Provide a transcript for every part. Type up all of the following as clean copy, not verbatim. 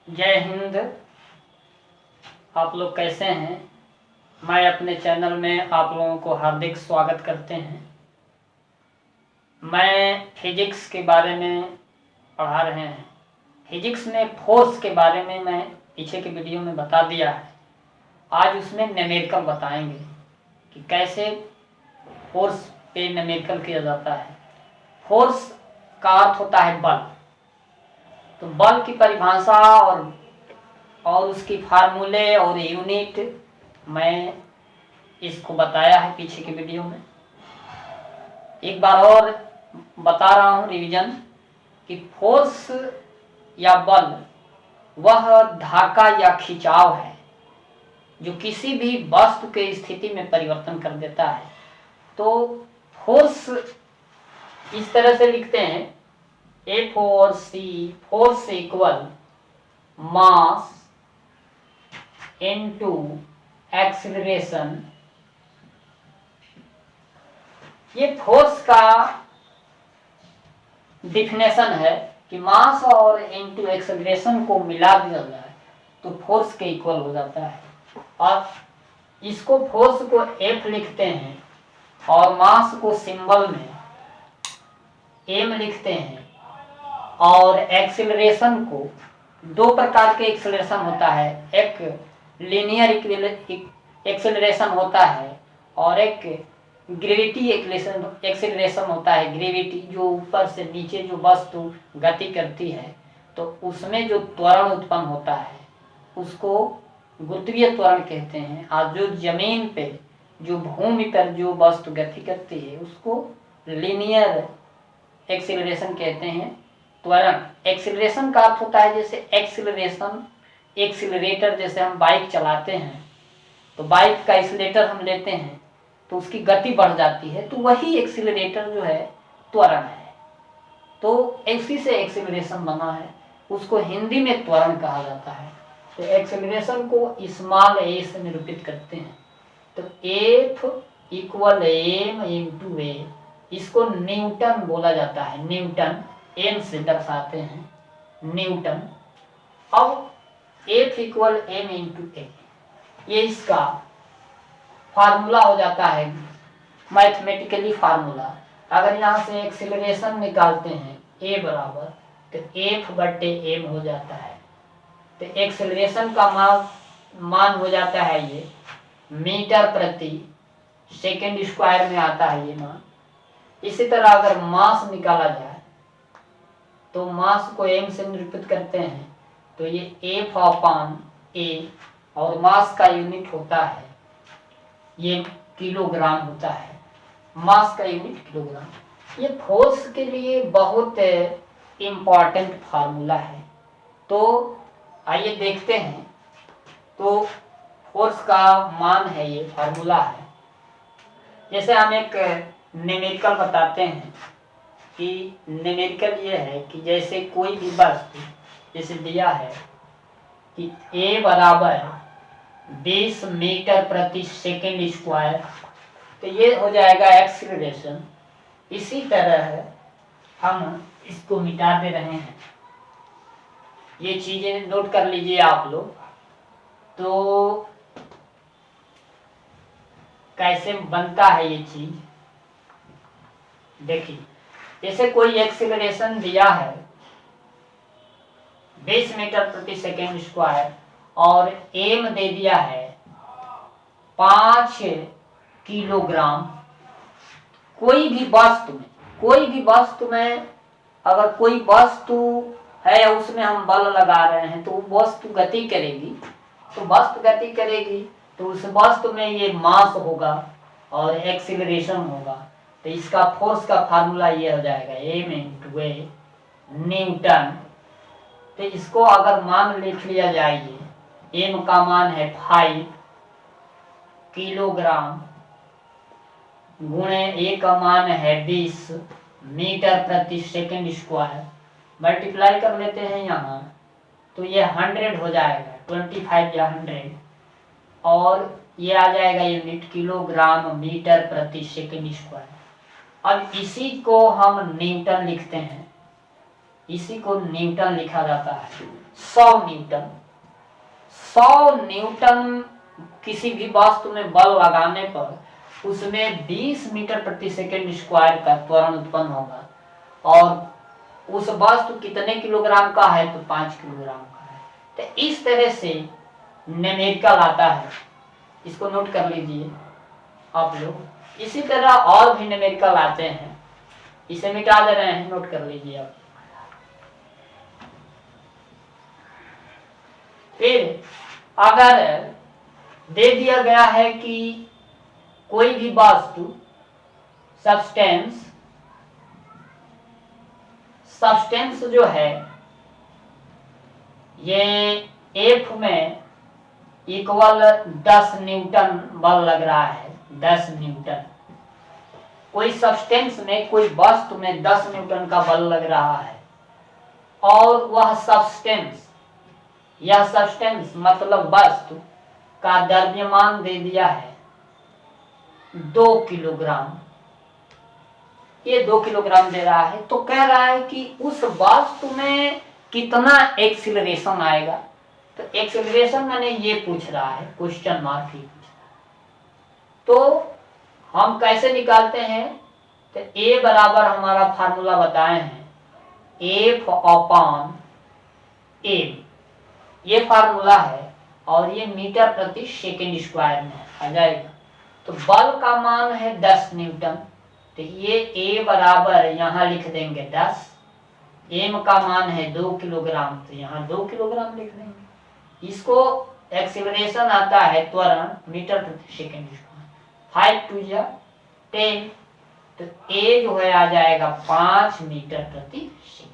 जय हिंद। आप लोग कैसे हैं? मैं अपने चैनल में आप लोगों को हार्दिक स्वागत करते हैं। मैं फिजिक्स के बारे में पढ़ा रहे हैं। फिजिक्स में फोर्स के बारे में मैं पीछे के वीडियो में बता दिया है। आज उसमें न्यूमेरिकल बताएंगे कि कैसे फोर्स पे न्यूमेरिकल किया जाता है। फोर्स का अर्थ होता है बल। तो बल की परिभाषा और उसकी फार्मूले और यूनिट मैं इसको बताया है पीछे की वीडियो में। एक बार और बता रहा हूँ रिवीजन कि फोर्स या बल वह धाका या खिंचाव है जो किसी भी वस्तु के स्थिति में परिवर्तन कर देता है। तो फोर्स इस तरह से लिखते हैं, F force equal mass into acceleration. ये फोर्स का डिफिनेशन है कि मास और इनटू एक्सीलरेशन को मिला दिया जाए तो फोर्स के इक्वल हो जाता है। और इसको फोर्स को F लिखते हैं और मास को सिंबल में M लिखते हैं और एक्सीलरेशन को दो प्रकार के एक्सीलरेशन होता है। एक लीनियर एक्सीलरेशन होता है और एक ग्रेविटी एक्सीलरेशन होता है। ग्रेविटी जो ऊपर से नीचे जो वस्तु गति करती है तो उसमें जो त्वरण उत्पन्न होता है उसको गुरुत्वीय त्वरण कहते हैं। और जो जमीन पे जो भूमि पर जो वस्तु गति करती है उसको लीनियर एक्सीलरेशन कहते हैं, त्वरण। एक्सीलरेशन का अर्थ होता है जैसे एक्सीलरेशन एक्सीलरेटर, जैसे हम बाइक चलाते हैं तो बाइक का एक्सीलरेटर हम लेते हैं तो उसकी गति बढ़ जाती है, तो वही एक्सीलरेटर जो है त्वरण है। तो इसी से एक्सीलरेशन बना है, उसको हिंदी में त्वरण कहा जाता है। तो एक्सीलरेशन को स्मॉल a से निरूपित करते हैं। तो F equal m into a, इसको न्यूटन बोला जाता है। न्यूटन m से दर्शाते हैं, न्यूटन। अब F equal m into a, ये इसका फार्मूला हो जाता है, मैथमेटिकली फार्मूला। अगर यहाँ से एक्सीलरेशन निकालते हैं a बराबर तो F बटे m हो जाता है। तो एक्सीलरेशन का मान हो जाता है ये मीटर प्रति सेकेंड स्क्वायर में आता है ये मान। इसी तरह अगर मास निकाला जाए तो मास को m से निरूपित करते हैं तो ये F अपॉन a, और मास का यूनिट होता है ये किलोग्राम होता है। मास का यूनिट किलोग्राम। ये फोर्स के लिए बहुत इम्पॉर्टेंट फार्मूला है। तो आइए देखते हैं। तो फोर्स का मान है, ये फार्मूला है। जैसे हम एक न्यूमेरिकल बताते हैं कि न्यूमेरिकल ये है कि जैसे कोई भी वस्तु जैसे दिया है कि a बराबर 20 मीटर प्रति सेकेंड स्क्वायर, तो ये हो जाएगा एक्सीलरेशन। इसी तरह हम इसको मिटा दे रहे हैं। ये चीजें नोट कर लीजिए आप लोग। तो कैसे बनता है ये चीज देखिए। जैसे कोई एक्सीलरेशन दिया है 20 मीटर प्रति सेकेंड स्क्वायर और m दे दिया है 5 किलोग्राम। कोई भी वस्तु में अगर कोई वस्तु है उसमें हम बल लगा रहे हैं तो वस्तु गति करेगी। तो उस वस्तु में ये मास होगा और एक्सीलरेशन होगा। तो इसका फोर्स का फार्मूला ये हो जाएगा m इंटू a न्यूटन। तो इसको अगर मान लिख लिया जाए, m का मान है 5 किलोग्राम गुणे a का मान है 20 मीटर प्रति सेकेंड स्क्वायर, मल्टीप्लाई कर लेते हैं यहाँ तो ये 100 हो जाएगा, 25 या 100, और ये आ जाएगा यूनिट किलोग्राम मीटर प्रति सेकेंड स्क्वायर। अब इसी को हम न्यूटन लिखते हैं। इसी को न्यूटन लिखा जाता है। 100 न्यूटन किसी भी वस्तु में बल लगाने पर उसमें 20 मीटर प्रति सेकंड स्क्वायर का त्वरण उत्पन्न होगा, और उस वस्तु कितने किलोग्राम का है, तो 5 किलोग्राम का है। तो इस तरह से न्यूमेरिकल आता है, इसको नोट कर लीजिए आप लोग। इसी तरह और भी न्यूमेरिकल आते हैं, इसे मिटा दे रहे हैं, नोट कर लीजिए आप। फिर अगर दे दिया गया है कि कोई भी वस्तु सब्सटेंस जो है ये एफ में इक्वल 10 न्यूटन बल लग रहा है, 10 न्यूटन। कोई सब्सटेंस में, कोई वस्तु में 10 न्यूटन का बल लग रहा है, और वह सब्सटेंस, यह सब्सटेंस मतलब वस्तु का द्रव्यमान दे दिया है 2 किलोग्राम, ये 2 किलोग्राम दे रहा है। तो कह रहा है कि उस वस्तु में कितना एक्सीलरेशन आएगा। तो एक्सीलरेशन मैंने ये पूछ रहा है, क्वेश्चन मार्क ही पूछ रहा है। तो हम कैसे निकालते हैं, तो ए बराबर हमारा फार्मूला बताए हैं, एफ अपॉन एम, ये फार्मूला है, और ये मीटर प्रति सेकंड स्क्वायर में आ जाएगा। तो बल का मान है 10 न्यूटन, तो ये ए बराबर यहाँ लिख देंगे 10, एम का मान है 2 किलोग्राम, तो यहाँ 2 किलोग्राम लिख देंगे। इसको एक्सीलरेशन आता है त्वरण मीटर प्रति सेकंड स्क्वायर, 5 2 जा 10, तो ए जो है आ जाएगा 5 मीटर प्रति सेकंड,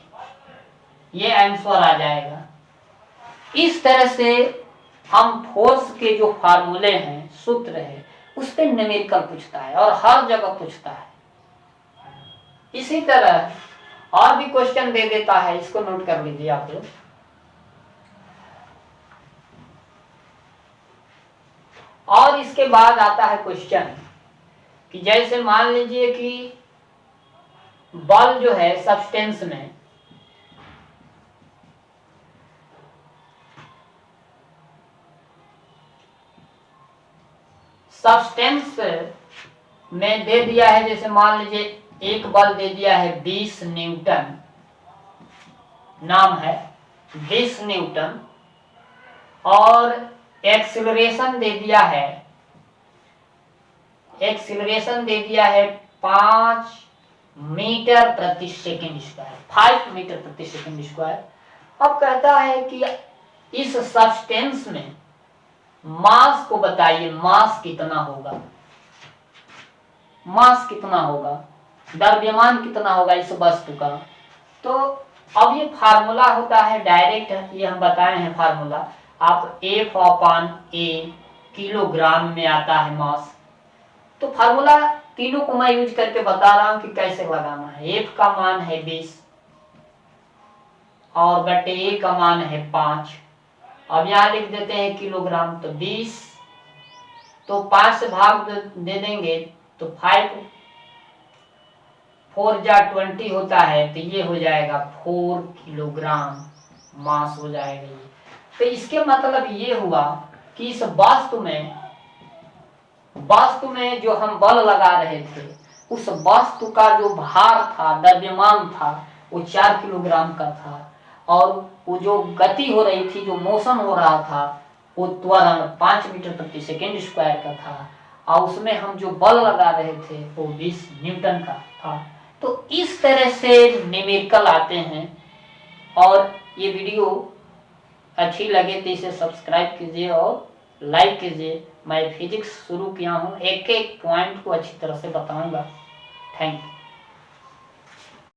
ये आंसर आ जाएगा। इस तरह से हम फोर्स के जो फार्मूले हैं, सूत्र है, उस पर न्यूमेरिकल पूछता है और हर जगह पूछता है। इसी तरह और भी क्वेश्चन दे देता है, इसको नोट कर लीजिए आप लोग। और इसके बाद आता है क्वेश्चन कि जैसे मान लीजिए कि बल जो है सब्सटेंस में, सब्सटेंस में दे दिया है, जैसे मान लीजिए एक बल दे दिया है 20 न्यूटन, नाम है 20 न्यूटन, और एक्सीलरेशन दे दिया है, एक्सीलरेशन दे दिया है 5 मीटर प्रति सेकंड स्क्वायर, 5 मीटर प्रति सेकंड स्क्वायर। अब कहता है कि इस सब्सटेंस में मास को बताइए, मास कितना होगा, मास कितना होगा, द्रव्यमान कितना होगा इस वस्तु का। तो अब ये फार्मूला होता है डायरेक्ट, ये हम बताए हैं फार्मूला, आप एफ अपॉन ए किलोग्राम में आता है मास। तो फार्मूला तीनों को मैं यूज करके बता रहा हूं कि कैसे लगाना है। एफ का मान है 20 और बटे ए का मान है 5। अब यहाँ लिख देते हैं किलोग्राम, तो 20, तो 5 से भाग दे देंगे तो 5 4 जा 20 होता है, तो ये हो जाएगा 4 किलोग्राम मास हो जाएगा ये। तो इसके मतलब ये हुआ कि इस वास्तु में जो हम बल लगा रहे थे, उस वस्तु का जो भार था, द्रव्यमान था, वो 4 किलोग्राम का था, और वो जो गति हो रही थी, जो मोशन हो रहा था, वो त्वरण 5 मीटर प्रति सेकेंड स्क्वायर का था, और उसमें हम जो बल लगा रहे थे वो 20 न्यूटन का था। तो इस तरह से न्यूमेरिकल आते हैं। और ये वीडियो अच्छी लगे तो इसे सब्सक्राइब कीजिए और लाइक कीजिए। मैं फिजिक्स शुरू किया हूँ, एक एक पॉइंट को अच्छी तरह से बताऊंगा। Thank you.